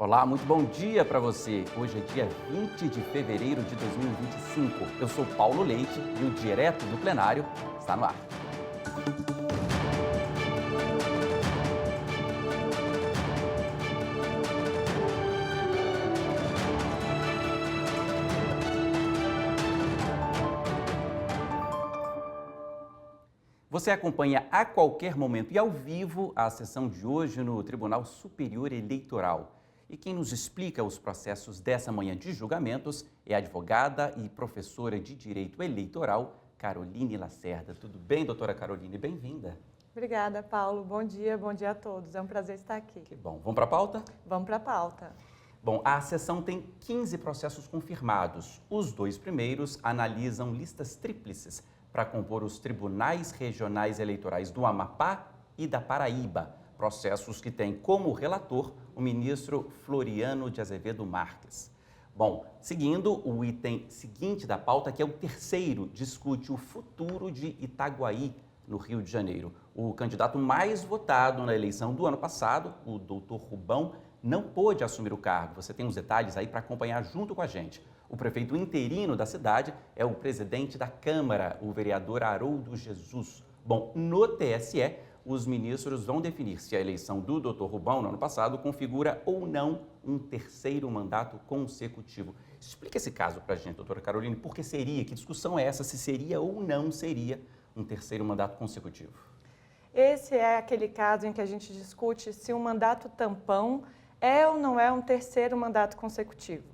Olá, muito bom dia para você. Hoje é dia 20 de fevereiro de 2025. Eu sou Paulo Leite e o Direto do Plenário está no ar. Você acompanha a qualquer momento e ao vivo a sessão de hoje no Tribunal Superior Eleitoral. E quem nos explica os processos dessa manhã de julgamentos é a advogada e professora de Direito Eleitoral, Caroline Lacerda. Tudo bem, doutora Caroline? Bem-vinda. Obrigada, Paulo. Bom dia a todos. É um prazer estar aqui. Que bom. Vamos para a pauta? Vamos para a pauta. Bom, a sessão tem 15 processos confirmados. Os dois primeiros analisam listas tríplices para compor os tribunais regionais eleitorais do Amapá e da Paraíba, processos que têm como relator o ministro Floriano de Azevedo Marques. Bom, seguindo o item seguinte da pauta, que é o terceiro, discute o futuro de Itaguaí, no Rio de Janeiro. O candidato mais votado na eleição do ano passado, o doutor Rubão, não pôde assumir o cargo. Você tem os detalhes aí para acompanhar junto com a gente. O prefeito interino da cidade é o presidente da Câmara, o vereador Haroldo Jesus. Bom, no TSE, os ministros vão definir se a eleição do Dr. Rubão, no ano passado, configura ou não um terceiro mandato consecutivo. Explica esse caso para a gente, doutora Caroline, por que seria, que discussão é essa, se seria ou não seria um terceiro mandato consecutivo? Esse é aquele caso em que a gente discute se um mandato tampão é ou não é um terceiro mandato consecutivo.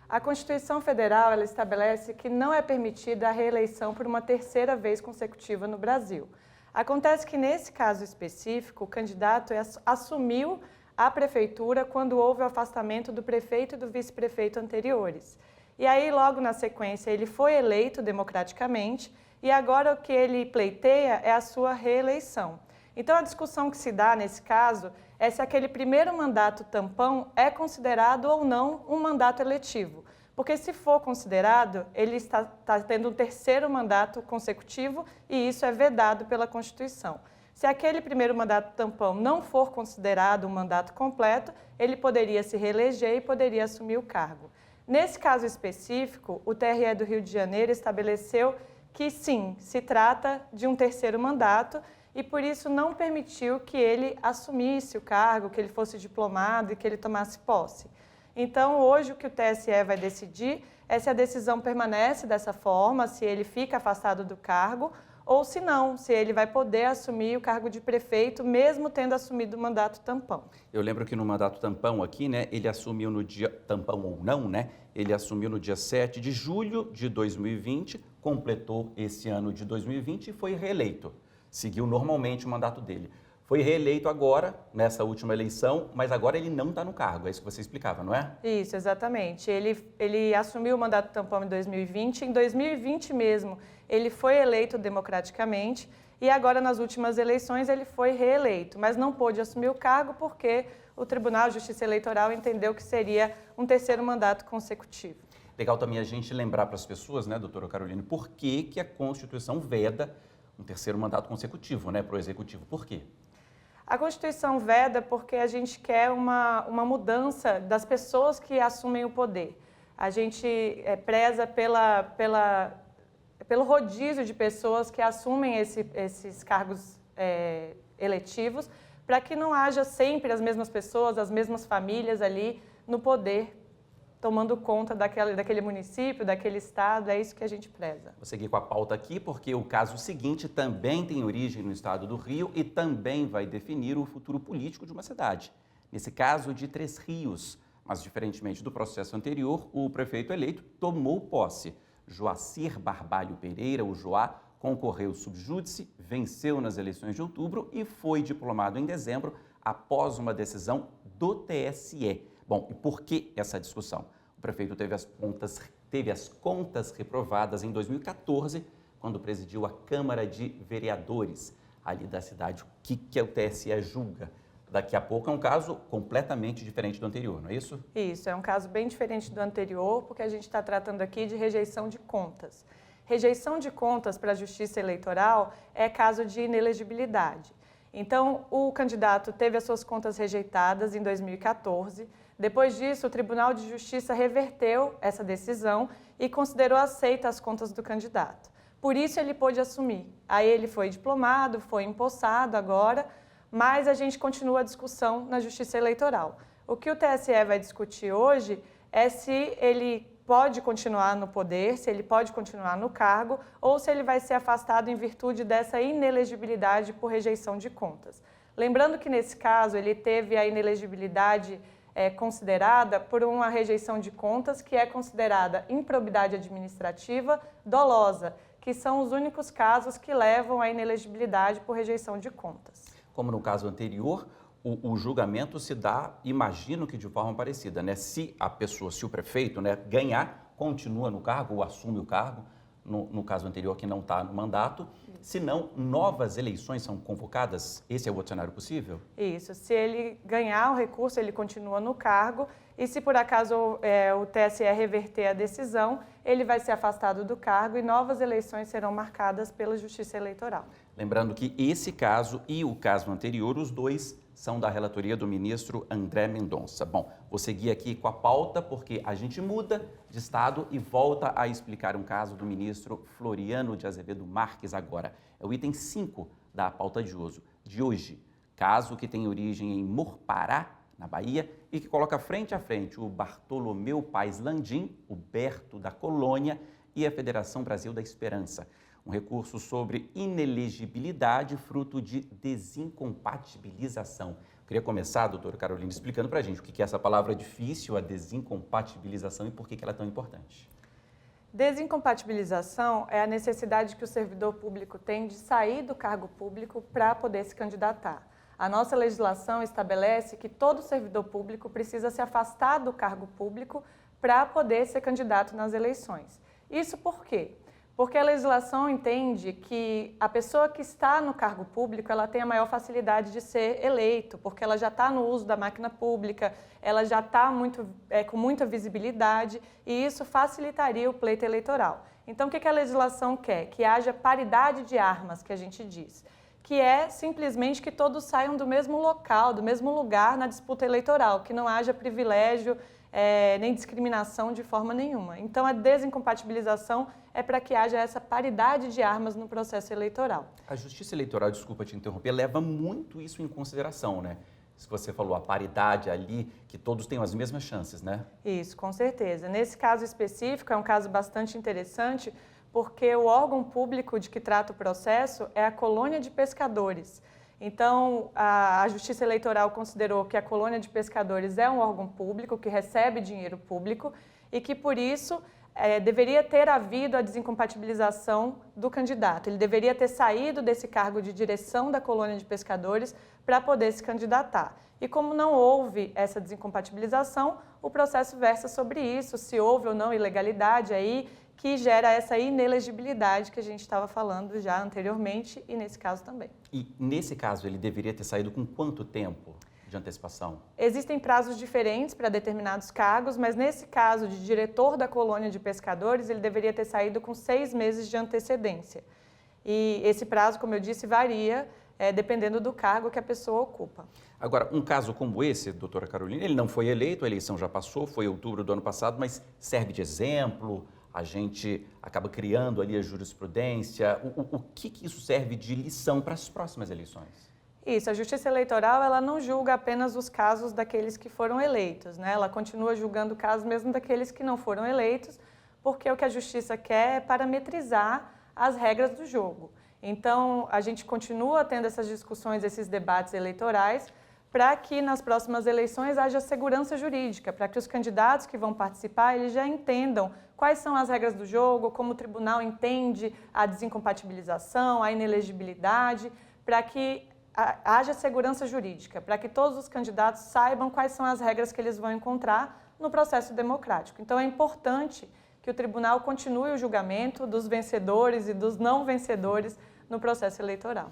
A Constituição Federal ela estabelece que não é permitida a reeleição por uma terceira vez consecutiva no Brasil. Acontece que, nesse caso específico, o candidato assumiu a prefeitura quando houve o afastamento do prefeito e do vice-prefeito anteriores. E aí, logo na sequência, ele foi eleito democraticamente e agora o que ele pleiteia é a sua reeleição. Então, a discussão que se dá nesse caso é se aquele primeiro mandato tampão é considerado ou não um mandato eletivo. Porque se for considerado, ele está tendo um terceiro mandato consecutivo e isso é vedado pela Constituição. Se aquele primeiro mandato tampão não for considerado um mandato completo, ele poderia se reeleger e poderia assumir o cargo. Nesse caso específico, o TRE do Rio de Janeiro estabeleceu que sim, se trata de um terceiro mandato e por isso não permitiu que ele assumisse o cargo, que ele fosse diplomado e que ele tomasse posse. Então, hoje o que o TSE vai decidir é se a decisão permanece dessa forma, se ele fica afastado do cargo, ou se não, se ele vai poder assumir o cargo de prefeito, mesmo tendo assumido o mandato tampão. Eu lembro que no mandato tampão aqui, né, ele assumiu no dia, tampão ou não, né, ele assumiu no dia 7 de julho de 2020, completou esse ano de 2020 e foi reeleito. Seguiu normalmente o mandato dele. Foi reeleito agora, nessa última eleição, mas agora ele não está no cargo, é isso que você explicava, não é? Isso, exatamente. Ele assumiu o mandato tampão em 2020, em 2020 mesmo ele foi eleito democraticamente e agora nas últimas eleições ele foi reeleito, mas não pôde assumir o cargo porque o Tribunal de Justiça Eleitoral entendeu que seria um terceiro mandato consecutivo. Legal também a gente lembrar para as pessoas, né, doutora Caroline, por que a Constituição veda um terceiro mandato consecutivo, né, para o Executivo? Por quê? A Constituição veda porque a gente quer uma mudança das pessoas que assumem o poder. A gente preza pelo rodízio de pessoas que assumem esses cargos eletivos, para que não haja sempre as mesmas pessoas, as mesmas famílias ali no poder, tomando conta daquele município, daquele estado, é isso que a gente preza. Vou seguir com a pauta aqui porque o caso seguinte também tem origem no estado do Rio e também vai definir o futuro político de uma cidade. Nesse caso, de Três Rios. Mas, diferentemente do processo anterior, o prefeito eleito tomou posse. Joacir Barbalho Pereira, o Joá, concorreu subjúdice, venceu nas eleições de outubro e foi diplomado em dezembro após uma decisão do TSE. Bom, e por que essa discussão? O prefeito teve as contas reprovadas em 2014, quando presidiu a Câmara de Vereadores ali da cidade. O que o TSE julga? Daqui a pouco é um caso completamente diferente do anterior, não é isso? Isso, é um caso bem diferente do anterior, porque a gente está tratando aqui de rejeição de contas. Rejeição de contas para a Justiça Eleitoral é caso de inelegibilidade. Então, o candidato teve as suas contas rejeitadas em 2014. Depois disso, o Tribunal de Justiça reverteu essa decisão e considerou aceitas as contas do candidato. Por isso, ele pôde assumir. Aí ele foi diplomado, foi empossado agora, mas a gente continua a discussão na Justiça Eleitoral. O que o TSE vai discutir hoje é se ele pode continuar no poder, se ele pode continuar no cargo ou se ele vai ser afastado em virtude dessa inelegibilidade por rejeição de contas. Lembrando que, nesse caso, ele teve a inelegibilidade considerada por uma rejeição de contas que é considerada improbidade administrativa dolosa, que são os únicos casos que levam à inelegibilidade por rejeição de contas. Como no caso anterior, o julgamento se dá, imagino que de forma parecida, né? Se a pessoa, se o prefeito, né, ganhar, continua no cargo ou assume o cargo, no caso anterior que não está no mandato, se não, novas eleições são convocadas? Esse é o outro cenário possível? Isso, se ele ganhar o recurso, ele continua no cargo e se por acaso o TSE reverter a decisão, ele vai ser afastado do cargo e novas eleições serão marcadas pela Justiça Eleitoral. Lembrando que esse caso e o caso anterior, os dois são da relatoria do ministro André Mendonça. Bom, vou seguir aqui com a pauta porque a gente muda de estado e volta a explicar um caso do ministro Floriano de Azevedo Marques agora. É o item 5 da pauta de hoje. Caso que tem origem em Morpará, na Bahia, e que coloca frente a frente o Bartolomeu Paes Landim, o Berto da Colônia e a Federação Brasil da Esperança. Um recurso sobre inelegibilidade fruto de desincompatibilização. Eu queria começar, doutora Carolina, explicando para a gente o que é essa palavra difícil, a desincompatibilização, e por que ela é tão importante. Desincompatibilização é a necessidade que o servidor público tem de sair do cargo público para poder se candidatar. A nossa legislação estabelece que todo servidor público precisa se afastar do cargo público para poder ser candidato nas eleições. Isso por quê? Porque a legislação entende que a pessoa que está no cargo público, ela tem a maior facilidade de ser eleito, porque ela já está no uso da máquina pública, ela já está com muita visibilidade e isso facilitaria o pleito eleitoral. Então, o que a legislação quer? Que haja paridade de armas, que a gente diz, que é simplesmente que todos saiam do mesmo local, do mesmo lugar na disputa eleitoral, que não haja privilégio nem discriminação de forma nenhuma. Então, a desincompatibilização é para que haja essa paridade de armas no processo eleitoral. A Justiça Eleitoral, desculpa te interromper, leva muito isso em consideração, né? Se você falou, a paridade ali, que todos tenham as mesmas chances, né? Isso, com certeza. Nesse caso específico, é um caso bastante interessante, porque o órgão público de que trata o processo é a Colônia de Pescadores. Então, a Justiça Eleitoral considerou que a Colônia de Pescadores é um órgão público que recebe dinheiro público e que, por isso, deveria ter havido a desincompatibilização do candidato. Ele deveria ter saído desse cargo de direção da Colônia de Pescadores para poder se candidatar. E como não houve essa desincompatibilização, o processo versa sobre isso, se houve ou não ilegalidade aí, que gera essa inelegibilidade que a gente estava falando já anteriormente e nesse caso também. E nesse caso ele deveria ter saído com quanto tempo de antecipação? Existem prazos diferentes para determinados cargos, mas nesse caso de diretor da Colônia de Pescadores, ele deveria ter saído com 6 meses de antecedência. E esse prazo, como eu disse, varia dependendo do cargo que a pessoa ocupa. Agora, um caso como esse, doutora Carolina, ele não foi eleito, a eleição já passou, foi em outubro do ano passado, mas serve de exemplo? A gente acaba criando ali a jurisprudência. O que isso serve de lição para as próximas eleições? Isso, a Justiça Eleitoral ela não julga apenas os casos daqueles que foram eleitos, né? Ela continua julgando casos mesmo daqueles que não foram eleitos, porque o que a Justiça quer é parametrizar as regras do jogo. Então, a gente continua tendo essas discussões, esses debates eleitorais, para que nas próximas eleições haja segurança jurídica, para que os candidatos que vão participar eles já entendam quais são as regras do jogo, como o tribunal entende a desincompatibilização, a inelegibilidade, para que haja segurança jurídica, para que todos os candidatos saibam quais são as regras que eles vão encontrar no processo democrático. Então, é importante que o tribunal continue o julgamento dos vencedores e dos não vencedores no processo eleitoral.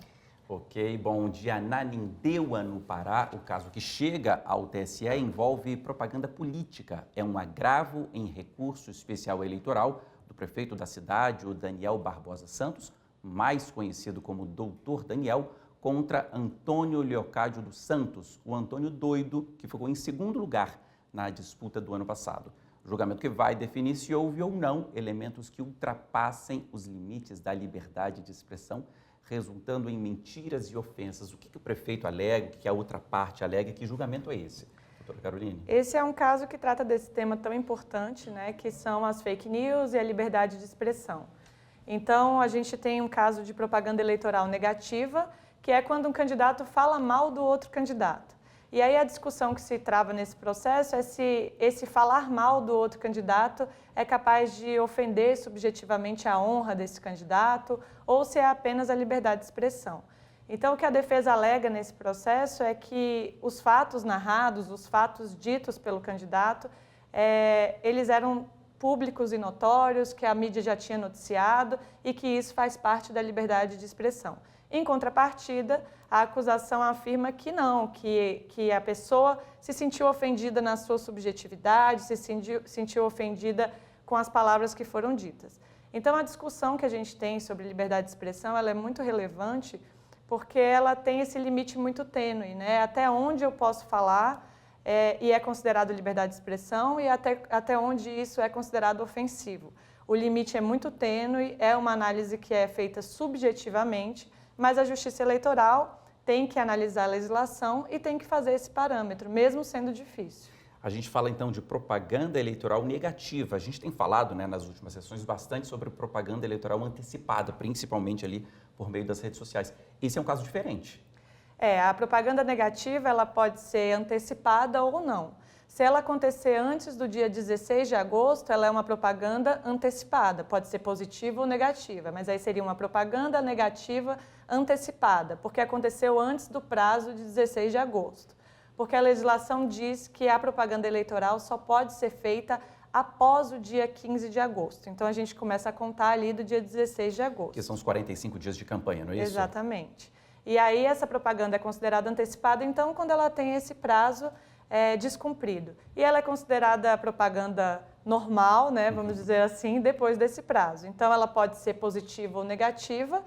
Ok, bom, de Ananindeua, no Pará, o caso que chega ao TSE envolve propaganda política. É um agravo em recurso especial eleitoral do prefeito da cidade, o Daniel Barbosa Santos, mais conhecido como Doutor Daniel, contra Antônio Leocádio dos Santos, o Antônio Doido, que ficou em segundo lugar na disputa do ano passado. O julgamento que vai definir se houve ou não elementos que ultrapassem os limites da liberdade de expressão, resultando em mentiras e ofensas. O que o prefeito alega, o que a outra parte alega, que julgamento é esse, doutora Caroline? Esse é um caso que trata desse tema tão importante, né, que são as fake news e a liberdade de expressão. Então, a gente tem um caso de propaganda eleitoral negativa, que é quando um candidato fala mal do outro candidato. E aí a discussão que se trava nesse processo é se esse falar mal do outro candidato é capaz de ofender subjetivamente a honra desse candidato ou se é apenas a liberdade de expressão. Então, o que a defesa alega nesse processo é que os fatos narrados, os fatos ditos pelo candidato, eles eram públicos e notórios, que a mídia já tinha noticiado e que isso faz parte da liberdade de expressão. Em contrapartida, a acusação afirma que não, que a pessoa se sentiu ofendida na sua subjetividade, se sentiu ofendida com as palavras que foram ditas. Então, a discussão que a gente tem sobre liberdade de expressão ela é muito relevante porque ela tem esse limite muito tênue, né? Até onde eu posso falar e é considerado liberdade de expressão e até onde isso é considerado ofensivo. O limite é muito tênue, é uma análise que é feita subjetivamente, mas a Justiça Eleitoral tem que analisar a legislação e tem que fazer esse parâmetro, mesmo sendo difícil. A gente fala então de propaganda eleitoral negativa. A gente tem falado, né, nas últimas sessões bastante sobre propaganda eleitoral antecipada, principalmente ali por meio das redes sociais. Esse é um caso diferente. A propaganda negativa ela pode ser antecipada ou não. Se ela acontecer antes do dia 16 de agosto, ela é uma propaganda antecipada, pode ser positiva ou negativa, mas aí seria uma propaganda negativa antecipada, porque aconteceu antes do prazo de 16 de agosto. Porque a legislação diz que a propaganda eleitoral só pode ser feita após o dia 15 de agosto. Então, a gente começa a contar ali do dia 16 de agosto. Que são os 45 dias de campanha, não é isso? Exatamente. E aí, essa propaganda é considerada antecipada, então, quando ela tem esse prazo descumprido. E ela é considerada propaganda normal, né, vamos dizer assim, depois desse prazo. Então, ela pode ser positiva ou negativa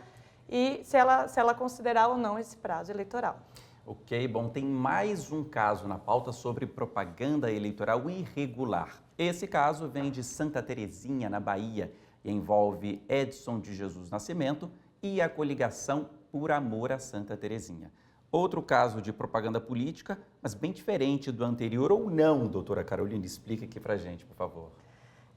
e se ela considerar ou não esse prazo eleitoral. Ok, bom, tem mais um caso na pauta sobre propaganda eleitoral irregular. Esse caso vem de Santa Terezinha, na Bahia, e envolve Edson de Jesus Nascimento e a coligação Por Amor a Santa Terezinha. Outro caso de propaganda política, mas bem diferente do anterior ou não, doutora Caroline? Explica aqui pra gente, por favor.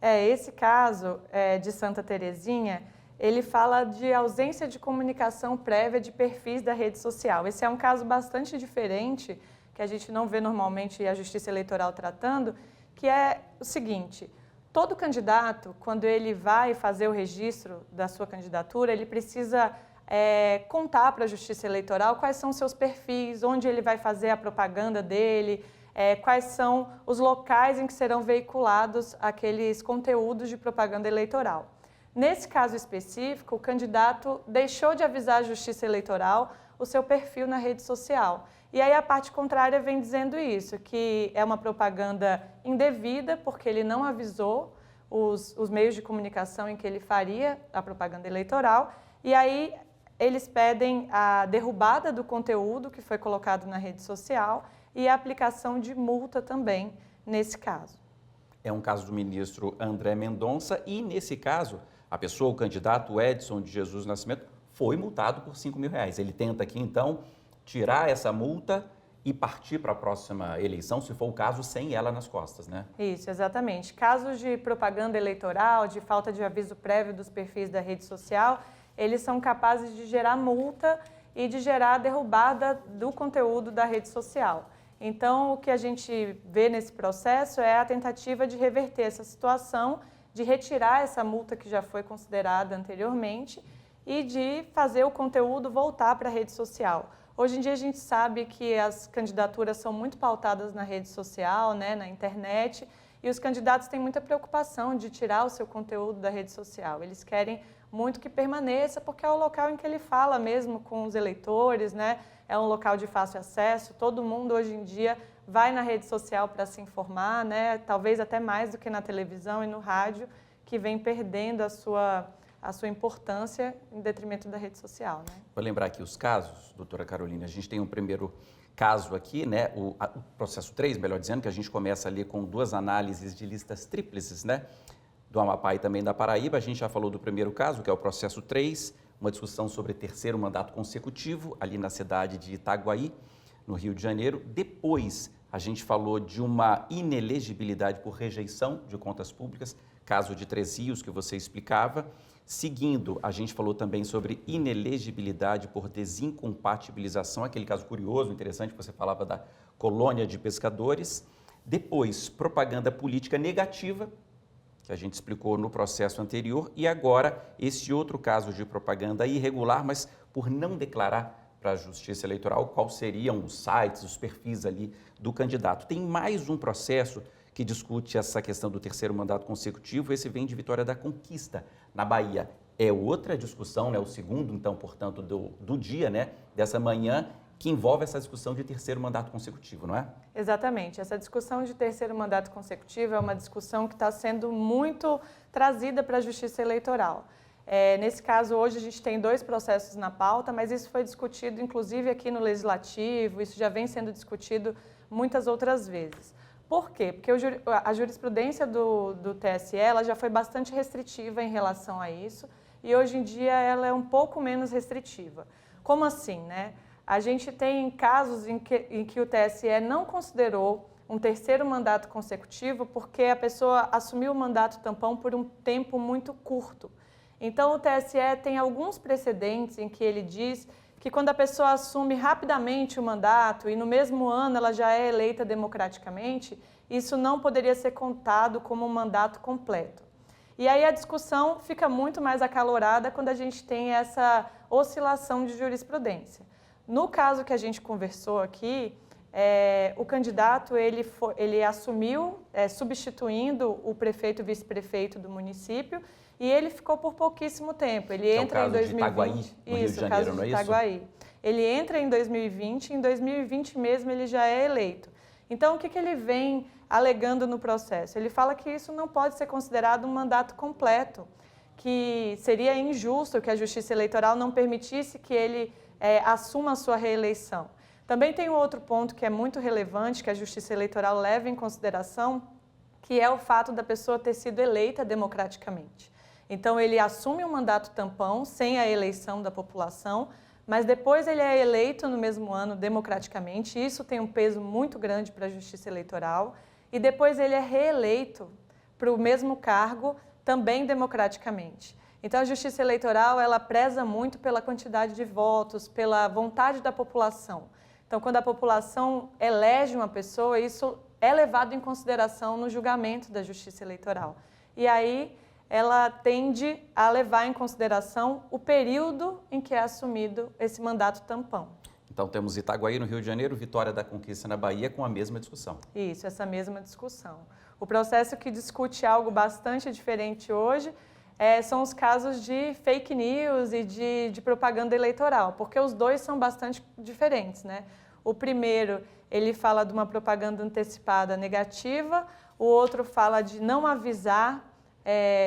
Esse caso de Santa Terezinha, ele fala de ausência de comunicação prévia de perfis da rede social. Esse é um caso bastante diferente, que a gente não vê normalmente a Justiça Eleitoral tratando, que é o seguinte: todo candidato, quando ele vai fazer o registro da sua candidatura, ele precisa contar para a Justiça Eleitoral quais são os seus perfis, onde ele vai fazer a propaganda dele, quais são os locais em que serão veiculados aqueles conteúdos de propaganda eleitoral. Nesse caso específico, o candidato deixou de avisar a Justiça Eleitoral o seu perfil na rede social. E aí a parte contrária vem dizendo isso, que é uma propaganda indevida, porque ele não avisou os meios de comunicação em que ele faria a propaganda eleitoral, e aí eles pedem a derrubada do conteúdo que foi colocado na rede social e a aplicação de multa também nesse caso. É um caso do ministro André Mendonça e, nesse caso, a pessoa, o candidato Edson de Jesus Nascimento, foi multado por R$5.000. Ele tenta aqui, então, tirar essa multa e partir para a próxima eleição, se for o caso, sem ela nas costas, né? Isso, exatamente. Casos de propaganda eleitoral, de falta de aviso prévio dos perfis da rede social, eles são capazes de gerar multa e de gerar a derrubada do conteúdo da rede social. Então, o que a gente vê nesse processo é a tentativa de reverter essa situação, de retirar essa multa que já foi considerada anteriormente e de fazer o conteúdo voltar para a rede social. Hoje em dia a gente sabe que as candidaturas são muito pautadas na rede social, né, na internet, e os candidatos têm muita preocupação de tirar o seu conteúdo da rede social. Eles querem muito que permaneça, porque é o local em que ele fala mesmo com os eleitores, né? É um local de fácil acesso, todo mundo hoje em dia vai na rede social para se informar, né? Talvez até mais do que na televisão e no rádio, que vem perdendo a sua importância em detrimento da rede social, né? Vou lembrar aqui os casos, doutora Carolina. A gente tem um primeiro caso aqui, né, o processo 3, melhor dizendo, que a gente começa ali com 2 análises de listas tríplices, né, do Amapá e também da Paraíba. A gente já falou do primeiro caso, que é o processo 3, uma discussão sobre terceiro mandato consecutivo, ali na cidade de Itaguaí, no Rio de Janeiro. Depois, a gente falou de uma inelegibilidade por rejeição de contas públicas, caso de Três Rios, que você explicava. Seguindo, a gente falou também sobre inelegibilidade por desincompatibilização, aquele caso curioso, interessante, que você falava da colônia de pescadores. Depois, propaganda política negativa, que a gente explicou no processo anterior. E agora, esse outro caso de propaganda irregular, mas por não declarar para a Justiça Eleitoral quais seriam os sites, os perfis ali do candidato. Tem mais um processo que discute essa questão do terceiro mandato consecutivo, esse vem de Vitória da Conquista, na Bahia. É outra discussão, né, o segundo, então, portanto, do dia, né, dessa manhã, que envolve essa discussão de terceiro mandato consecutivo, não é? Exatamente. Essa discussão de terceiro mandato consecutivo é uma discussão que está sendo muito trazida para a Justiça Eleitoral. Nesse caso, hoje a gente tem 2 processos na pauta, mas isso foi discutido, inclusive, aqui no Legislativo, isso já vem sendo discutido muitas outras vezes. Por quê? Porque a jurisprudência do TSE ela já foi bastante restritiva em relação a isso e hoje em dia ela é um pouco menos restritiva. Como assim, né? A gente tem casos em que o TSE não considerou um terceiro mandato consecutivo porque a pessoa assumiu o mandato tampão por um tempo muito curto. Então, o TSE tem alguns precedentes em que ele diz que quando a pessoa assume rapidamente o mandato e no mesmo ano ela já é eleita democraticamente, isso não poderia ser contado como um mandato completo. E aí a discussão fica muito mais acalorada quando a gente tem essa oscilação de jurisprudência. No caso que a gente conversou aqui, o candidato ele assumiu substituindo o prefeito e vice-prefeito do município e ele ficou por pouquíssimo tempo. Ele entra em 2020. Itaguaí, no Rio de Janeiro, não é isso? Itaguaí. Ele entra em 2020 e em 2020 mesmo ele já é eleito. Então, o que ele vem alegando no processo? Ele fala que isso não pode ser considerado um mandato completo, que seria injusto que a Justiça Eleitoral não permitisse que ele assuma a sua reeleição. Também tem um outro ponto que é muito relevante, que a Justiça Eleitoral leva em consideração, que é o fato da pessoa ter sido eleita democraticamente. Então, ele assume um mandato tampão, sem a eleição da população, mas depois ele é eleito no mesmo ano democraticamente, isso tem um peso muito grande para a Justiça Eleitoral, e depois ele é reeleito para o mesmo cargo, também democraticamente. Então, a Justiça Eleitoral, ela preza muito pela quantidade de votos, pela vontade da população. Então, quando a população elege uma pessoa, isso é levado em consideração no julgamento da Justiça Eleitoral. E aí, ela tende a levar em consideração o período em que é assumido esse mandato tampão. Então, temos Itaguaí, no Rio de Janeiro, Vitória da Conquista, na Bahia, com a mesma discussão. Isso, essa mesma discussão. O processo que discute algo bastante diferente hoje são os casos de fake news e de propaganda eleitoral, porque os dois são bastante diferentes, né? O primeiro, ele fala de uma propaganda antecipada negativa, o outro fala de não avisar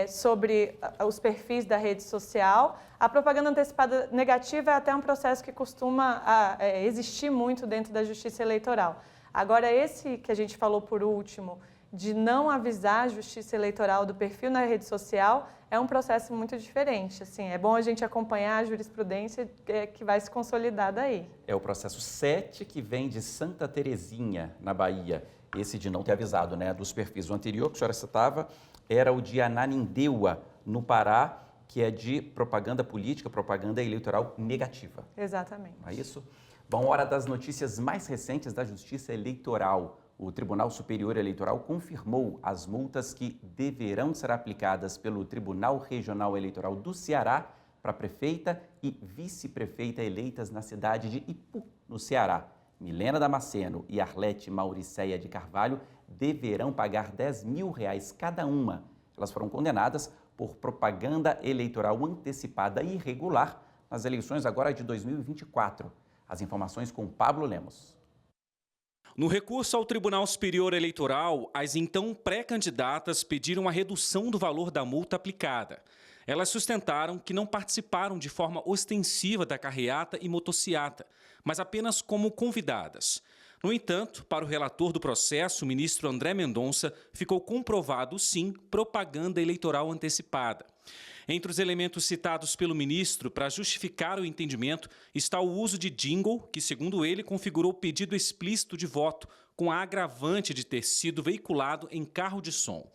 sobre os perfis da rede social. A propaganda antecipada negativa é até um processo que costuma existir muito dentro da Justiça Eleitoral. Agora, esse que a gente falou por último, de não avisar a Justiça Eleitoral do perfil na rede social, é um processo muito diferente. Assim, é bom a gente acompanhar a jurisprudência que vai se consolidar daí. É o processo 7 que vem de Santa Terezinha, na Bahia. Esse de não ter avisado, né, dos perfis. O anterior que a senhora citava era o de Ananindeua, no Pará, que é de propaganda política, propaganda eleitoral negativa. Exatamente. Não é isso? Bom, hora das notícias mais recentes da Justiça Eleitoral. O Tribunal Superior Eleitoral confirmou as multas que deverão ser aplicadas pelo Tribunal Regional Eleitoral do Ceará para prefeita e vice-prefeita eleitas na cidade de Ipu, no Ceará. Milena Damasceno e Arlete Mauriceia de Carvalho deverão pagar R$10 mil cada uma. Elas foram condenadas por propaganda eleitoral antecipada e irregular nas eleições agora de 2024. As informações com Pablo Lemos. No recurso ao Tribunal Superior Eleitoral, as então pré-candidatas pediram a redução do valor da multa aplicada. Elas sustentaram que não participaram de forma ostensiva da carreata e motociata, mas apenas como convidadas. No entanto, para o relator do processo, o ministro André Mendonça, ficou comprovado, sim, propaganda eleitoral antecipada. Entre os elementos citados pelo ministro para justificar o entendimento está o uso de jingle, que, segundo ele, configurou pedido explícito de voto, com a agravante de ter sido veiculado em carro de som.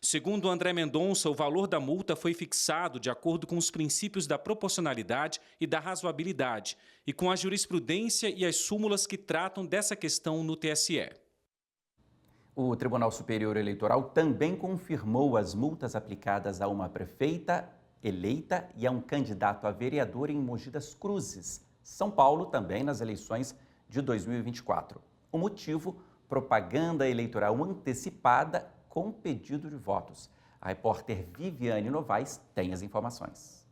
Segundo André Mendonça, o valor da multa foi fixado de acordo com os princípios da proporcionalidade e da razoabilidade e com a jurisprudência e as súmulas que tratam dessa questão no TSE. O Tribunal Superior Eleitoral também confirmou as multas aplicadas a uma prefeita eleita e a um candidato a vereador em Mogi das Cruzes, São Paulo, também nas eleições de 2024. O motivo: propaganda eleitoral antecipada com pedido de votos. A repórter Viviane Novaes tem as informações.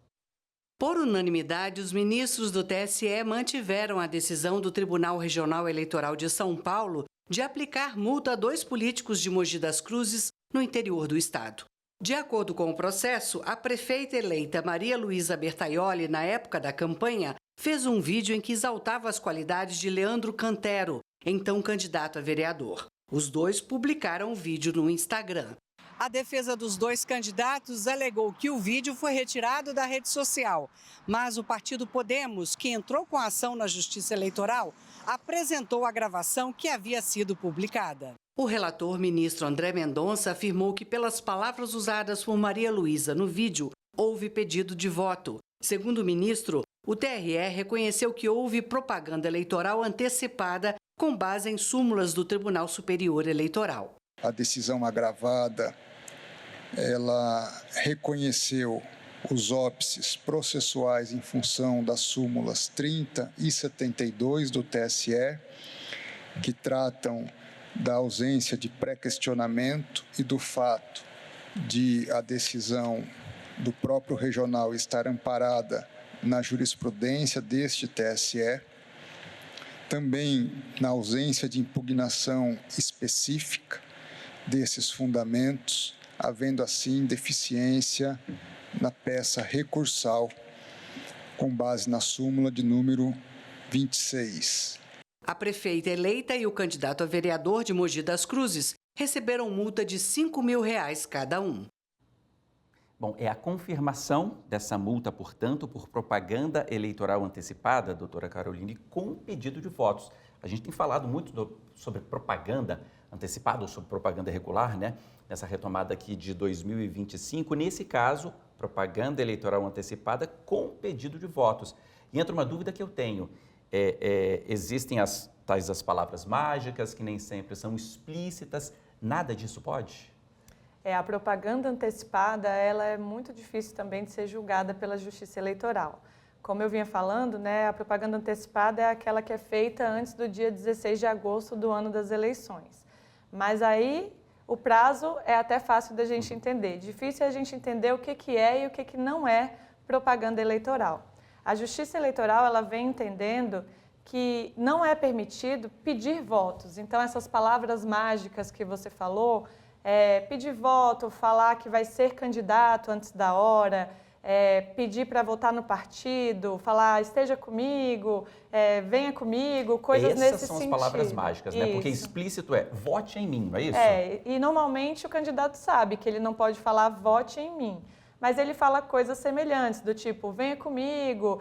Por unanimidade, os ministros do TSE mantiveram a decisão do Tribunal Regional Eleitoral de São Paulo de aplicar multa a 2 políticos de Mogi das Cruzes, no interior do estado. De acordo com o processo, a prefeita eleita Maria Luísa Bertaioli, na época da campanha, fez um vídeo em que exaltava as qualidades de Leandro Cantero, então candidato a vereador. Os dois publicaram o vídeo no Instagram. A defesa dos 2 candidatos alegou que o vídeo foi retirado da rede social, mas o partido Podemos, que entrou com a ação na Justiça Eleitoral, apresentou a gravação que havia sido publicada. O relator, ministro André Mendonça, afirmou que, pelas palavras usadas por Maria Luísa no vídeo, houve pedido de voto. Segundo o ministro, o TRE reconheceu que houve propaganda eleitoral antecipada com base em súmulas do Tribunal Superior Eleitoral. A decisão agravada, ela reconheceu os óbices processuais em função das súmulas 30 e 72 do TSE, que tratam da ausência de pré-questionamento e do fato de a decisão do próprio regional estar amparada na jurisprudência deste TSE. Também na ausência de impugnação específica desses fundamentos, havendo assim deficiência na peça recursal, com base na súmula de número 26. A prefeita eleita e o candidato a vereador de Mogi das Cruzes receberam multa de R$ 5.000 cada um. Bom, é a confirmação dessa multa, portanto, por propaganda eleitoral antecipada, doutora Caroline, com pedido de votos. A gente tem falado muito sobre propaganda antecipada ou sobre propaganda irregular, né? Nessa retomada aqui de 2025. Nesse caso, propaganda eleitoral antecipada com pedido de votos. E entra uma dúvida que eu tenho. Existem as palavras mágicas que nem sempre são explícitas. Nada disso pode? A propaganda antecipada, ela é muito difícil também de ser julgada pela Justiça Eleitoral. Como eu vinha falando, né, a propaganda antecipada é aquela que é feita antes do dia 16 de agosto do ano das eleições. Mas aí o prazo é até fácil da gente entender. Difícil é a gente entender o que é e o que não é propaganda eleitoral. A Justiça Eleitoral, ela vem entendendo que não é permitido pedir votos. Então, essas palavras mágicas que você falou, pedir voto, falar que vai ser candidato antes da hora, pedir para votar no partido, falar esteja comigo, venha comigo, coisas nesse sentido. Essas são as palavras mágicas, né? Porque explícito é vote em mim, não é isso? E normalmente o candidato sabe que ele não pode falar vote em mim, mas ele fala coisas semelhantes, do tipo venha comigo,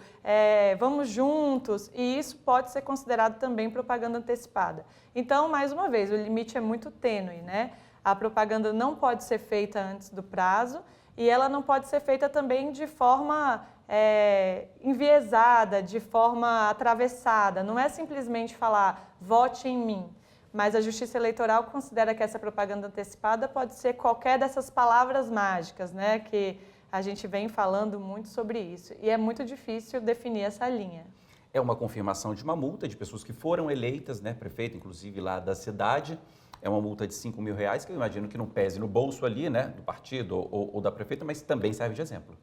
vamos juntos, e isso pode ser considerado também propaganda antecipada. Então, mais uma vez, o limite é muito tênue, né? A propaganda não pode ser feita antes do prazo e ela não pode ser feita também de forma enviesada, de forma atravessada. Não é simplesmente falar vote em mim, mas a Justiça Eleitoral considera que essa propaganda antecipada pode ser qualquer dessas palavras mágicas, né? Que a gente vem falando muito sobre isso e é muito difícil definir essa linha. É uma confirmação de uma multa de pessoas que foram eleitas, né, prefeito, inclusive lá da cidade. É uma multa de R$ 5.000, que eu imagino que não pese no bolso ali, né, do partido ou da prefeita, mas também serve de exemplo.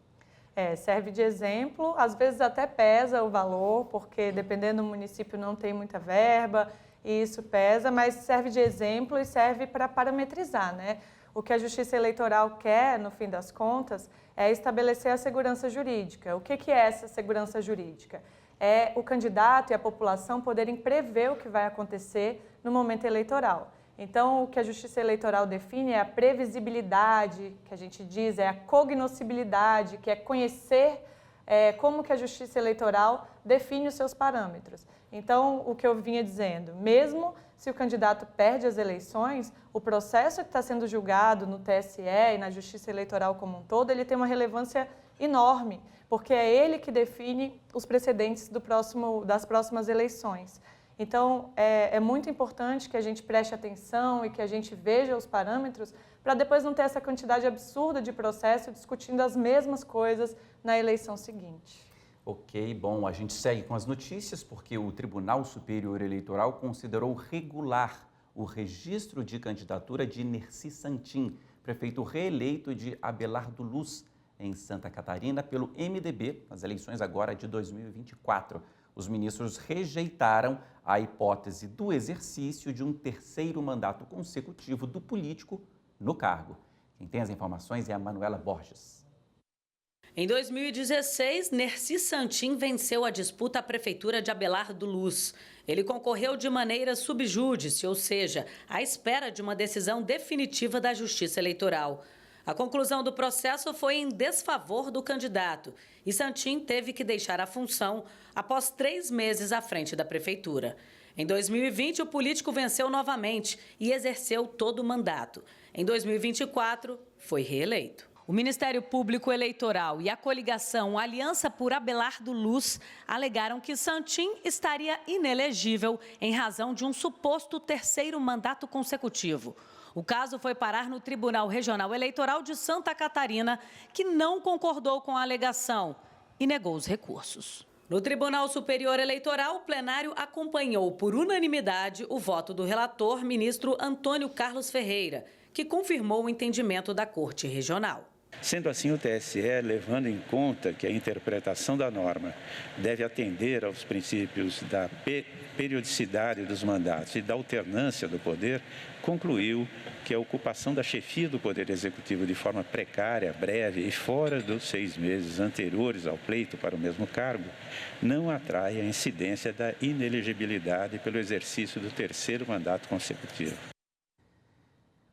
Serve de exemplo, às vezes até pesa o valor, porque dependendo do município não tem muita verba, e isso pesa, mas serve de exemplo e serve para parametrizar, né? O que a Justiça Eleitoral quer, no fim das contas, é estabelecer a segurança jurídica. O que é essa segurança jurídica? É o candidato e a população poderem prever o que vai acontecer no momento eleitoral. Então, o que a Justiça Eleitoral define é a previsibilidade, que a gente diz, é a cognoscibilidade, que é conhecer como que a Justiça Eleitoral define os seus parâmetros. Então, o que eu vinha dizendo, mesmo se o candidato perde as eleições, o processo que está sendo julgado no TSE e na Justiça Eleitoral como um todo, ele tem uma relevância enorme, porque é ele que define os precedentes das próximas eleições. Então, é muito importante que a gente preste atenção e que a gente veja os parâmetros para depois não ter essa quantidade absurda de processo discutindo as mesmas coisas na eleição seguinte. Ok, bom, a gente segue com as notícias porque o Tribunal Superior Eleitoral considerou regular o registro de candidatura de Nercy Santin, prefeito reeleito de Abelardo Luz, em Santa Catarina, pelo MDB, nas eleições agora de 2024. Os ministros rejeitaram a hipótese do exercício de um terceiro mandato consecutivo do político no cargo. Quem tem as informações é a Manuela Borges. Em 2016, Nercy Santin venceu a disputa à prefeitura de Abelardo Luz. Ele concorreu de maneira subjúdice, ou seja, à espera de uma decisão definitiva da Justiça Eleitoral. A conclusão do processo foi em desfavor do candidato e Santin teve que deixar a função após 3 meses à frente da prefeitura. Em 2020, o político venceu novamente e exerceu todo o mandato. Em 2024, foi reeleito. O Ministério Público Eleitoral e a coligação Aliança por Abelardo Luz alegaram que Santin estaria inelegível em razão de um suposto terceiro mandato consecutivo. O caso foi parar no Tribunal Regional Eleitoral de Santa Catarina, que não concordou com a alegação e negou os recursos. No Tribunal Superior Eleitoral, o plenário acompanhou por unanimidade o voto do relator, ministro Antônio Carlos Ferreira, que confirmou o entendimento da Corte Regional. Sendo assim, o TSE, levando em conta que a interpretação da norma deve atender aos princípios da periodicidade dos mandatos e da alternância do poder, concluiu que a ocupação da chefia do Poder Executivo de forma precária, breve e fora dos 6 meses anteriores ao pleito para o mesmo cargo não atrai a incidência da inelegibilidade pelo exercício do terceiro mandato consecutivo.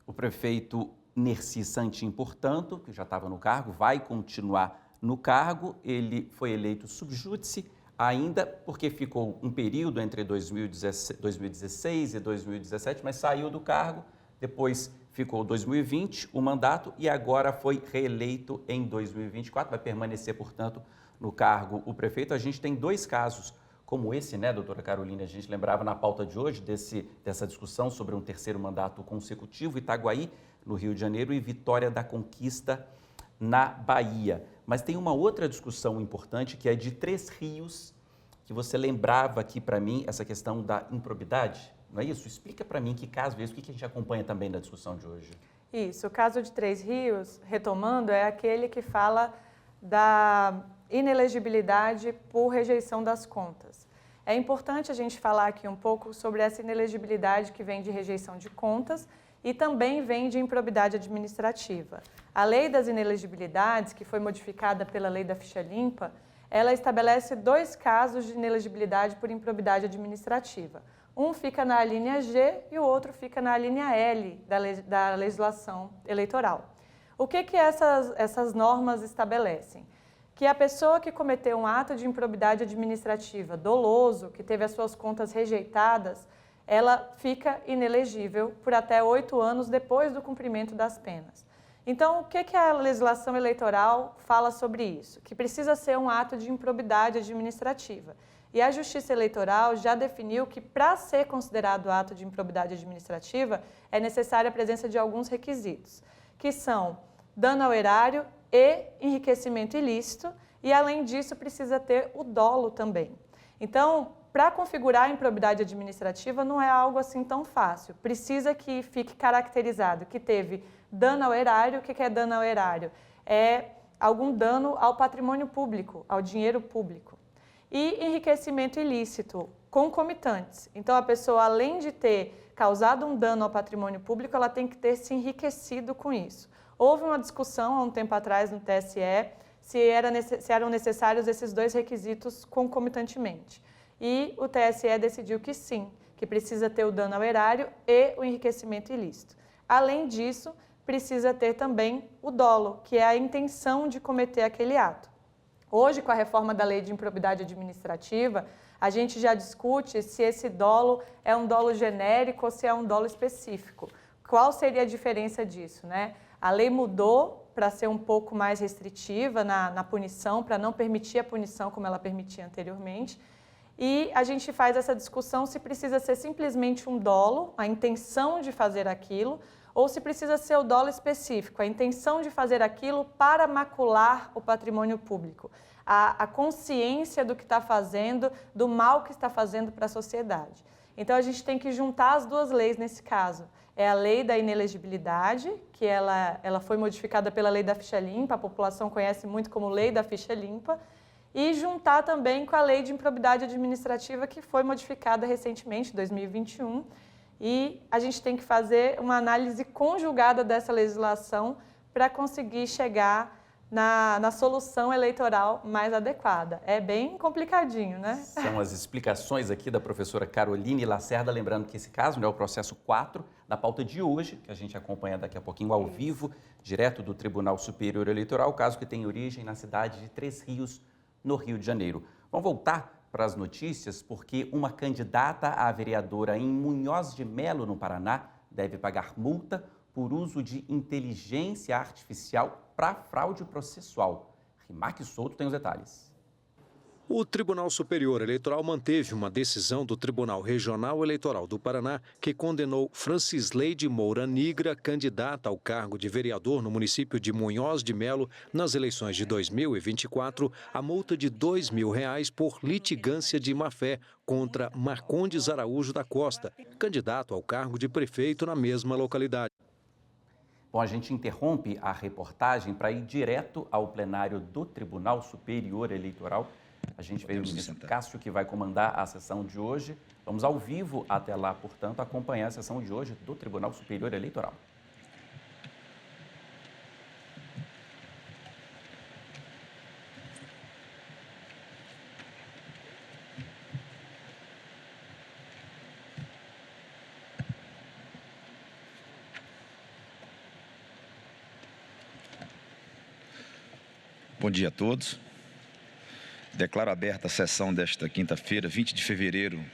O prefeito Nercy Santin, portanto, que já estava no cargo, vai continuar no cargo. Ele foi eleito subjúdice ainda porque ficou um período entre 2016 e 2017, mas saiu do cargo, depois ficou 2020 o mandato e agora foi reeleito em 2024, vai permanecer, portanto, no cargo o prefeito. A gente tem 2 casos como esse, né, doutora Carolina? A gente lembrava na pauta de hoje dessa discussão sobre um terceiro mandato consecutivo, Itaguaí, no Rio de Janeiro, e Vitória da Conquista, na Bahia. Mas tem uma outra discussão importante, que é de Três Rios, que você lembrava aqui para mim, essa questão da improbidade, não é isso? Explica para mim que caso é esse, o que a gente acompanha também na discussão de hoje. Isso, o caso de Três Rios, retomando, é aquele que fala da inelegibilidade por rejeição das contas. É importante a gente falar aqui um pouco sobre essa inelegibilidade que vem de rejeição de contas e também vem de improbidade administrativa. A lei das inelegibilidades, que foi modificada pela lei da ficha limpa, ela estabelece 2 casos de inelegibilidade por improbidade administrativa. Um fica na linha G e o outro fica na linha L da legislação eleitoral. O que essas normas estabelecem? Que a pessoa que cometeu um ato de improbidade administrativa doloso, que teve as suas contas rejeitadas, ela fica inelegível por até 8 anos depois do cumprimento das penas. Então, o que a legislação eleitoral fala sobre isso? Que precisa ser um ato de improbidade administrativa. E a Justiça Eleitoral já definiu que, para ser considerado ato de improbidade administrativa, é necessária a presença de alguns requisitos, que são dano ao erário e enriquecimento ilícito, e, além disso, precisa ter o dolo também. Então, para configurar a improbidade administrativa não é algo assim tão fácil. Precisa que fique caracterizado que teve dano ao erário. O que é dano ao erário? É algum dano ao patrimônio público, ao dinheiro público. e enriquecimento ilícito, concomitantes. Então, a pessoa, além de ter causado um dano ao patrimônio público, ela tem que ter se enriquecido com isso. Houve uma discussão há um tempo atrás no TSE se eram necessários esses dois requisitos concomitantemente. E o TSE decidiu que sim, que precisa ter o dano ao erário e o enriquecimento ilícito. Além disso, precisa ter também o dolo, que é a intenção de cometer aquele ato. Hoje, com a reforma da Lei de Improbidade Administrativa, a gente já discute se esse dolo é um dolo genérico ou se é um dolo específico. Qual seria a diferença disso, né? A lei mudou para ser um pouco mais restritiva na punição, para não permitir a punição como ela permitia anteriormente. E a gente faz essa discussão se precisa ser simplesmente um dolo, a intenção de fazer aquilo, ou se precisa ser o dolo específico, a intenção de fazer aquilo para macular o patrimônio público, a consciência do que está fazendo, do mal que está fazendo para a sociedade. Então, a gente tem que juntar as duas leis nesse caso. É a lei da inelegibilidade, que ela foi modificada pela lei da ficha limpa, a população conhece muito como lei da ficha limpa, e juntar também com a lei de improbidade administrativa, que foi modificada recentemente, em 2021, e a gente tem que fazer uma análise conjugada dessa legislação para conseguir chegar na solução eleitoral mais adequada. É bem complicadinho, né? São as explicações aqui da professora Caroline Lacerda, lembrando que esse caso, né, é o processo 4 da pauta de hoje, que a gente acompanha daqui a pouquinho ao vivo, direto do Tribunal Superior Eleitoral, caso que tem origem na cidade de Três Rios, no Rio de Janeiro. Vamos voltar para as notícias, porque uma candidata a vereadora em Munhoz de Melo, no Paraná, deve pagar multa por uso de inteligência artificial para fraude processual. Rimac Souto tem os detalhes. O Tribunal Superior Eleitoral manteve uma decisão do Tribunal Regional Eleitoral do Paraná que condenou Francisileide Moura Nigra, candidata ao cargo de vereador no município de Munhoz de Melo nas eleições de 2024, a multa de R$ 2.000 por litigância de má-fé contra Marcondes Araújo da Costa, candidato ao cargo de prefeito na mesma localidade. Bom, a gente interrompe a reportagem para ir direto ao plenário do Tribunal Superior Eleitoral. A gente veio o ministro Cássio, que vai comandar a sessão de hoje. Vamos ao vivo até lá, portanto, acompanhar a sessão de hoje do Tribunal Superior Eleitoral. Bom dia a todos. Declaro aberta a sessão desta quinta-feira, 20 de fevereiro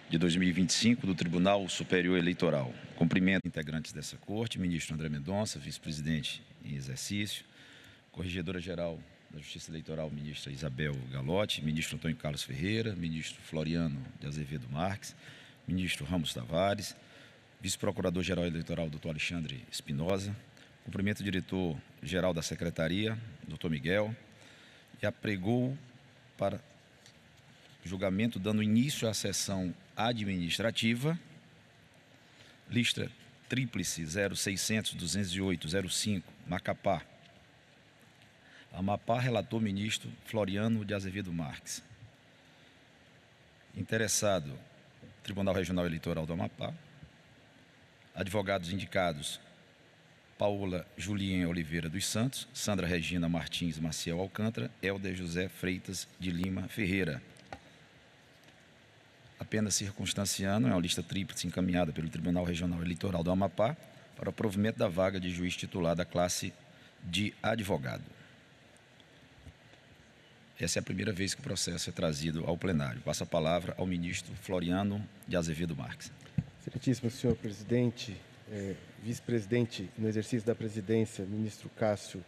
de 2025, do Tribunal Superior Eleitoral. Cumprimento integrantes dessa corte, ministro André Mendonça, vice-presidente em exercício, corregedora-geral da Justiça Eleitoral, ministra Isabel Galotti, ministro Antônio Carlos Ferreira, ministro Floriano de Azevedo Marques, ministro Ramos Tavares, vice-procurador-geral eleitoral, doutor Alexandre Espinosa. Cumprimento o diretor-geral da Secretaria, doutor Miguel, e apregou para julgamento, dando início à sessão administrativa, lista tríplice 0600-208-05, Macapá. Amapá, relator ministro Floriano de Azevedo Marques. Interessado, Tribunal Regional Eleitoral do Amapá. Advogados indicados, Paola Julien Oliveira dos Santos, Sandra Regina Martins Maciel Alcântara, Helder José Freitas de Lima Ferreira. Apenas circunstanciando, é uma lista tríplice encaminhada pelo Tribunal Regional Eleitoral do Amapá para o provimento da vaga de juiz titular da classe de advogado. Essa é a primeira vez que o processo é trazido ao plenário. Passo a palavra ao ministro Floriano de Azevedo Marques. Excelentíssimo senhor presidente, vice-presidente no exercício da presidência, ministro Cássio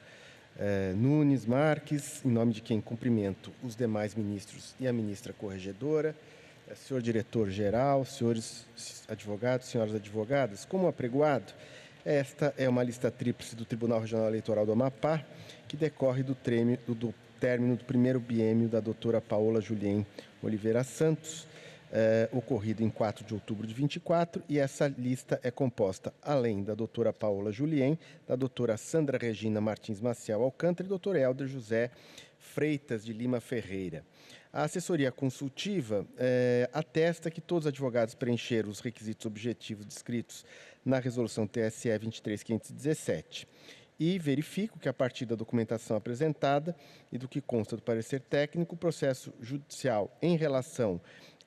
Nunes Marques, em nome de quem cumprimento os demais ministros e a ministra corregedora, senhor diretor-geral, senhores advogados, senhoras advogadas, como apregoado, esta é uma lista tríplice do Tribunal Regional Eleitoral do Amapá, que decorre do término do primeiro biênio da doutora Paola Julien Oliveira Santos, ocorrido em 4 de outubro de 24, e essa lista é composta, além da doutora Paola Julien, da doutora Sandra Regina Martins Maciel Alcântara e doutor Helder José Freitas de Lima Ferreira. A assessoria consultiva atesta que todos os advogados preencheram os requisitos objetivos descritos na resolução TSE 23517 e verifico que, a partir da documentação apresentada e do que consta do parecer técnico, o processo judicial em relação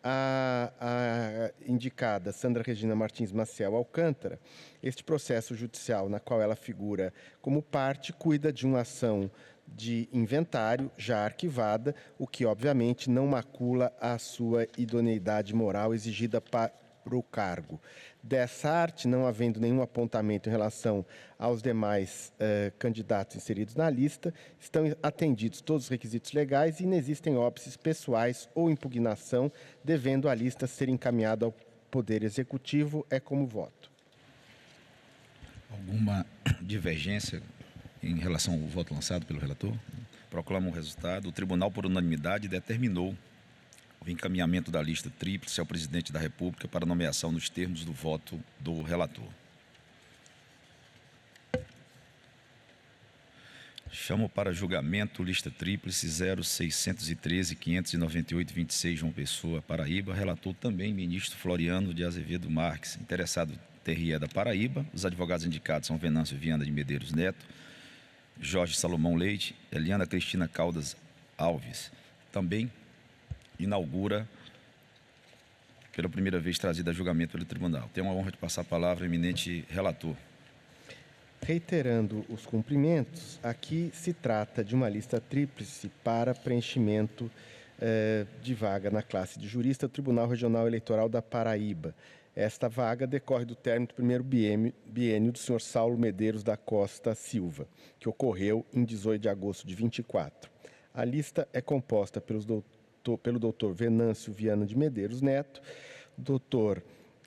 a indicada Sandra Regina Martins Maciel Alcântara, este processo judicial na qual ela figura como parte, cuida de uma ação de inventário já arquivada, o que obviamente não macula a sua idoneidade moral exigida para o cargo. Dessa arte, não havendo nenhum apontamento em relação aos demais candidatos inseridos na lista, estão atendidos todos os requisitos legais e inexistem óbices pessoais ou impugnação, devendo a lista ser encaminhada ao Poder Executivo. É como voto. Alguma divergência em relação ao voto lançado pelo relator? Proclamo o resultado. O tribunal, por unanimidade, determinou o encaminhamento da lista tríplice ao presidente da República para nomeação nos termos do voto do relator. Chamo para julgamento lista tríplice 0613-598-26, João Pessoa, Paraíba. Relator também ministro Floriano de Azevedo Marques. Interessado TRE da Paraíba. Os advogados indicados são Venâncio Viana de Medeiros Neto, Jorge Salomão Leite, Eliana Cristina Caldas Alves. Também inaugura pela primeira vez trazida a julgamento pelo tribunal. Tenho a honra de passar a palavra ao eminente relator. Reiterando os cumprimentos, aqui se trata de uma lista tríplice para preenchimento de vaga na classe de jurista do Tribunal Regional Eleitoral da Paraíba. Esta vaga decorre do término do primeiro biênio do senhor Saulo Medeiros da Costa Silva, que ocorreu em 18 de agosto de 24. A lista é composta pelo doutor Venâncio Viana de Medeiros Neto, doutor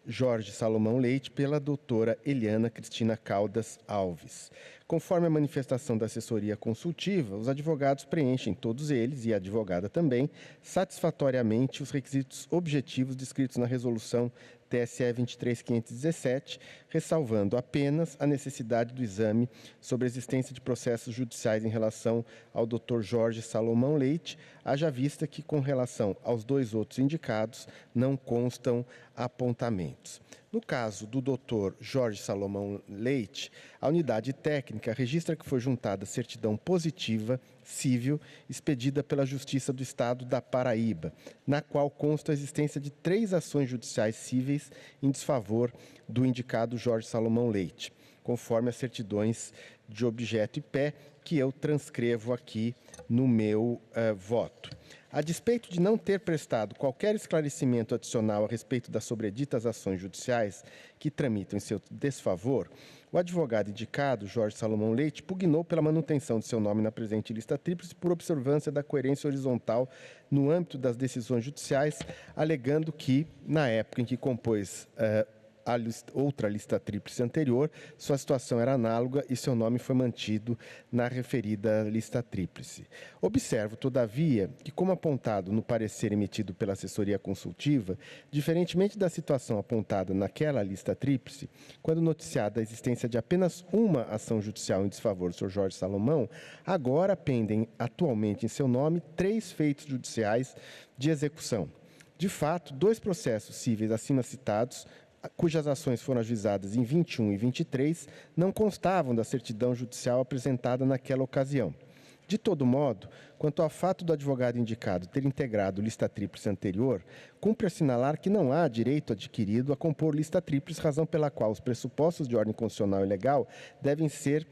Jorge Salomão Leite, pela doutora Eliana Cristina Caldas Alves. Conforme a manifestação da assessoria consultiva, os advogados preenchem, todos eles, e a advogada também, satisfatoriamente os requisitos objetivos descritos na resolução TSE 23517, ressalvando apenas a necessidade do exame sobre a existência de processos judiciais em relação ao Dr. Jorge Salomão Leite, haja vista que, com relação aos dois outros indicados, não constam apontamentos. No caso do Dr. Jorge Salomão Leite, a unidade técnica registra que foi juntada certidão positiva cível expedida pela Justiça do Estado da Paraíba, na qual consta a existência de 3 ações judiciais cíveis em desfavor do indicado Jorge Salomão Leite, conforme as certidões de objeto e pé que eu transcrevo aqui no meu voto. A despeito de não ter prestado qualquer esclarecimento adicional a respeito das sobreditas ações judiciais que tramitam em seu desfavor, o advogado indicado, Jorge Salomão Leite, pugnou pela manutenção de seu nome na presente lista tríplice por observância da coerência horizontal no âmbito das decisões judiciais, alegando que, na época em que compôs outra lista tríplice anterior, sua situação era análoga e seu nome foi mantido na referida lista tríplice. Observo, todavia, que, como apontado no parecer emitido pela assessoria consultiva, diferentemente da situação apontada naquela lista tríplice, quando noticiada a existência de apenas uma ação judicial em desfavor do Sr. Jorge Salomão, agora pendem atualmente em seu nome 3 feitos judiciais de execução. De fato, 2 processos cíveis acima citados, cujas ações foram ajuizadas em 21 e 23, não constavam da certidão judicial apresentada naquela ocasião. De todo modo, quanto ao fato do advogado indicado ter integrado lista tríplice anterior, cumpre assinalar que não há direito adquirido a compor lista tríplice, razão pela qual os pressupostos de ordem constitucional e legal devem ser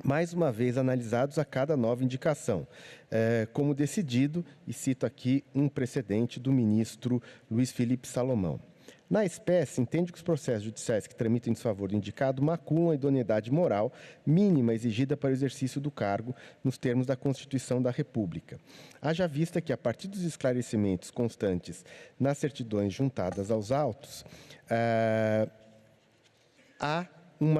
mais uma vez analisados a cada nova indicação, como decidido, e cito aqui um precedente do ministro Luiz Felipe Salomão. Na espécie, entende que os processos judiciais que tramitam em desfavor do indicado maculam a idoneidade moral mínima exigida para o exercício do cargo nos termos da Constituição da República. Haja vista que, a partir dos esclarecimentos constantes nas certidões juntadas aos autos, há um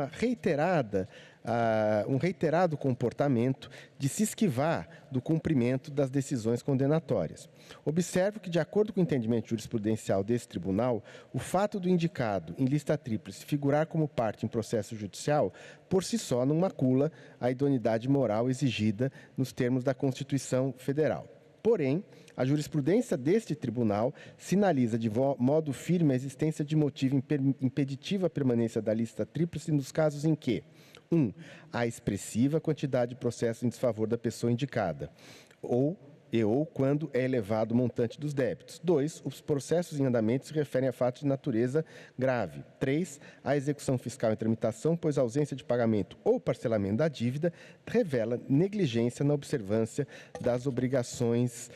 reiterado comportamento de se esquivar do cumprimento das decisões condenatórias. Observo que, de acordo com o entendimento jurisprudencial desse tribunal, o fato do indicado em lista tríplice figurar como parte em processo judicial, por si só, não macula a idoneidade moral exigida nos termos da Constituição Federal. Porém, a jurisprudência deste tribunal sinaliza de modo firme a existência de motivo impeditivo à permanência da lista tríplice nos casos em que: 1. Há expressiva quantidade de processos em desfavor da pessoa indicada, ou quando é elevado o montante dos débitos. 2. Os processos em andamento se referem a fatos de natureza grave. 3. A execução fiscal em tramitação, pois a ausência de pagamento ou parcelamento da dívida revela negligência na observância das obrigações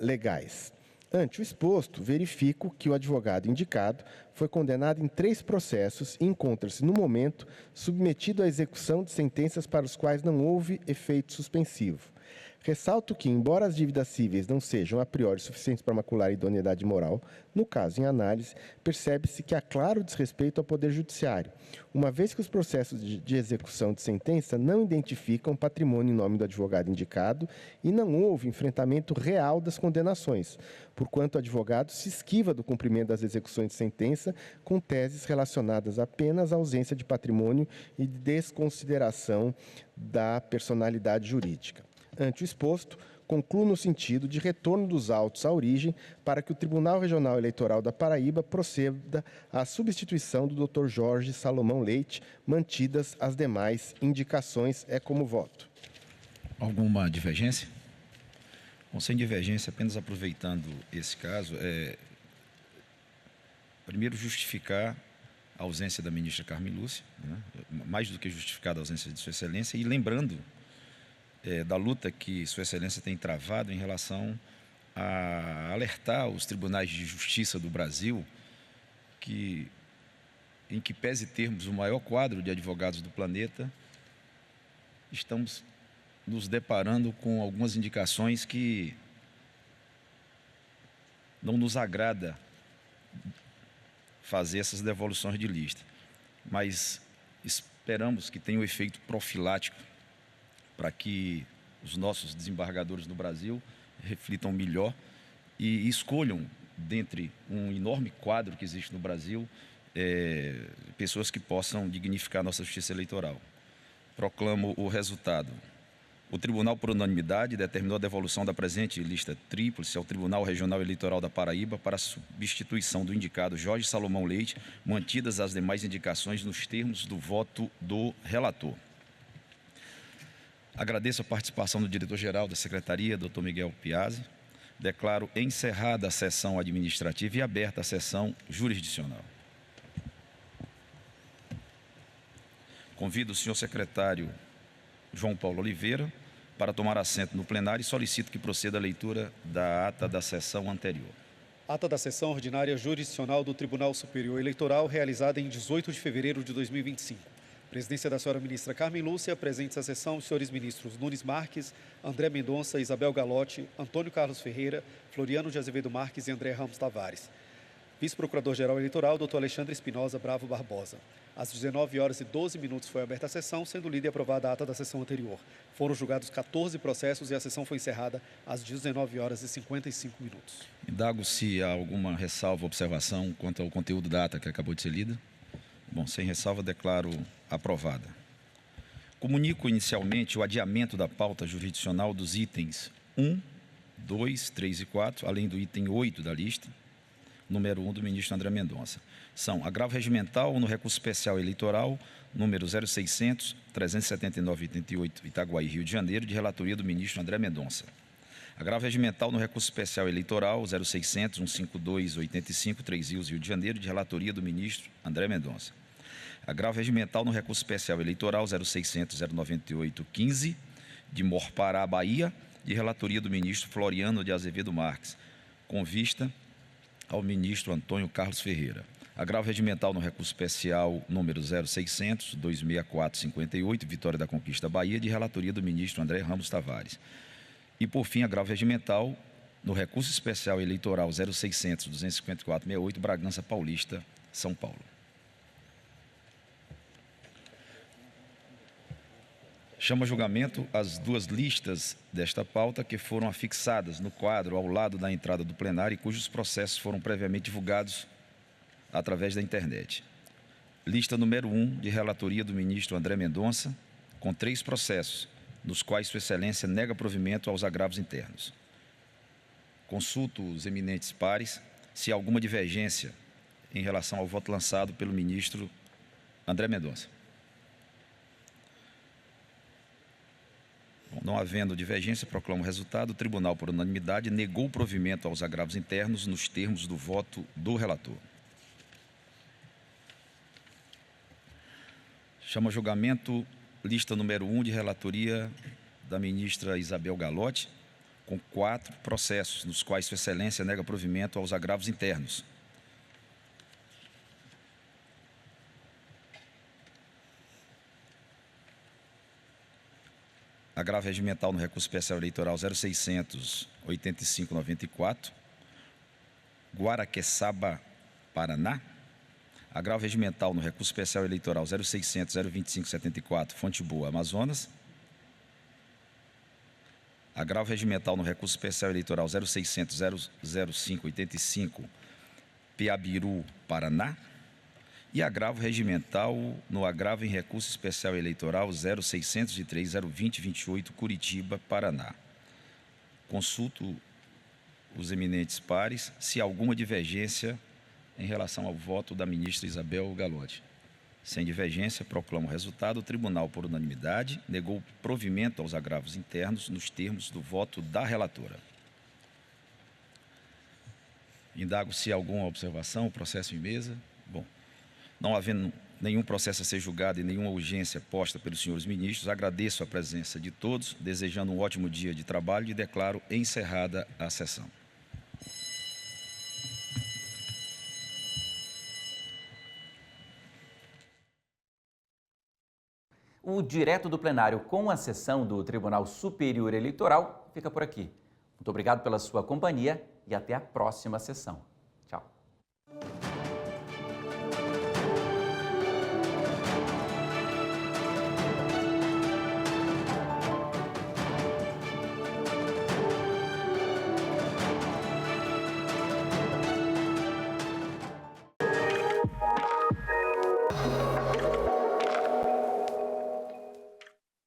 legais. Ante o exposto, verifico que o advogado indicado foi condenado em 3 processos e encontra-se, no momento, submetido à execução de sentenças para os quais não houve efeito suspensivo. Ressalto que, embora as dívidas cíveis não sejam a priori suficientes para macular a idoneidade moral, no caso em análise, percebe-se que há claro desrespeito ao Poder Judiciário, uma vez que os processos de execução de sentença não identificam patrimônio em nome do advogado indicado e não houve enfrentamento real das condenações, porquanto o advogado se esquiva do cumprimento das execuções de sentença com teses relacionadas apenas à ausência de patrimônio e de desconsideração da personalidade jurídica. Ante o exposto, concluo no sentido de retorno dos autos à origem para que o Tribunal Regional Eleitoral da Paraíba proceda à substituição do Dr. Jorge Salomão Leite, mantidas as demais indicações. É como voto. Alguma divergência? Bom, sem divergência, apenas aproveitando esse caso, primeiro justificar a ausência da ministra Carmen Lúcia, né? Mais do que justificada a ausência de Sua Excelência, e lembrando da luta que Sua Excelência tem travado em relação a alertar os tribunais de justiça do Brasil que, em que pese termos o maior quadro de advogados do planeta, estamos nos deparando com algumas indicações que não nos agrada fazer essas devoluções de lista, mas esperamos que tenha um efeito profilático para que os nossos desembargadores no Brasil reflitam melhor e escolham, dentre um enorme quadro que existe no Brasil, pessoas que possam dignificar a nossa justiça eleitoral. Proclamo o resultado. O Tribunal, por unanimidade, determinou a devolução da presente lista tríplice ao Tribunal Regional Eleitoral da Paraíba para a substituição do indicado Jorge Salomão Leite, mantidas as demais indicações nos termos do voto do relator. Agradeço a participação do diretor-geral da Secretaria, Dr. Miguel Piazzi. Declaro encerrada a sessão administrativa e aberta a sessão jurisdicional. Convido o senhor secretário João Paulo Oliveira para tomar assento no plenário e solicito que proceda a leitura da ata da sessão anterior. Ata da sessão ordinária jurisdicional do Tribunal Superior Eleitoral, realizada em 18 de fevereiro de 2025. Presidência da senhora ministra Carmen Lúcia, presentes à sessão os senhores ministros Nunes Marques, André Mendonça, Isabel Galotti, Antônio Carlos Ferreira, Floriano de Azevedo Marques e André Ramos Tavares. Vice-procurador-geral eleitoral, Dr. Alexandre Espinosa Bravo Barbosa. Às 19h12 foi aberta a sessão, sendo lida e aprovada a ata da sessão anterior. Foram julgados 14 processos e a sessão foi encerrada às 19h55. Indago se há alguma ressalva ou observação quanto ao conteúdo da ata que acabou de ser lida. Bom, sem ressalva, declaro aprovada. Comunico inicialmente o adiamento da pauta jurisdicional dos itens 1, 2, 3 e 4, além do item 8 da lista, número 1 do ministro André Mendonça. São agravo regimental no recurso especial eleitoral, número 0600, 379,88, Itaguaí, Rio de Janeiro, de relatoria do ministro André Mendonça. Agravo regimental no recurso especial eleitoral 0600 15285 Três Rios, Rio de Janeiro, de relatoria do ministro André Mendonça. Agravo regimental no recurso especial eleitoral 0600 09815 de Morpará, Bahia, de relatoria do ministro Floriano de Azevedo Marques, com vista ao ministro Antônio Carlos Ferreira. Agravo regimental no recurso especial número 0600 26458 Vitória da Conquista, Bahia, de relatoria do ministro André Ramos Tavares. E, por fim, agravo regimental no recurso especial eleitoral 0600 25468 Bragança Paulista, São Paulo. Chamo a julgamento as duas listas desta pauta que foram afixadas no quadro ao lado da entrada do plenário e cujos processos foram previamente divulgados através da internet. Lista número 1 de relatoria do ministro André Mendonça, com 3 processos, nos quais Sua Excelência nega provimento aos agravos internos. Consulto os eminentes pares se há alguma divergência em relação ao voto lançado pelo ministro André Mendonça. Bom, não havendo divergência, proclamo o resultado. O tribunal, por unanimidade, negou o provimento aos agravos internos nos termos do voto do relator. Chamo a julgamento lista número 1 de relatoria da ministra Isabel Galotti, com 4 processos, nos quais Sua Excelência nega provimento aos agravos internos. Agravo regimental no recurso especial eleitoral 0685-94, Guaraqueçaba, Paraná. Agravo regimental no recurso especial eleitoral 0600-025-74, Fonte Boa, Amazonas. Agravo regimental no recurso especial eleitoral 0600-005-85, Piabiru, Paraná. E agravo regimental no agravo em recurso especial eleitoral 0603-020-28, Curitiba, Paraná. Consulto os eminentes pares se há alguma divergência em relação ao voto da ministra Isabel Galotti. Sem divergência, proclamo o resultado. O tribunal, por unanimidade, negou provimento aos agravos internos nos termos do voto da relatora. Indago se há alguma observação, o processo em mesa. Bom, não havendo nenhum processo a ser julgado e nenhuma urgência posta pelos senhores ministros, agradeço a presença de todos, desejando um ótimo dia de trabalho e declaro encerrada a sessão. O Direto do Plenário com a sessão do Tribunal Superior Eleitoral fica por aqui. Muito obrigado pela sua companhia e até a próxima sessão.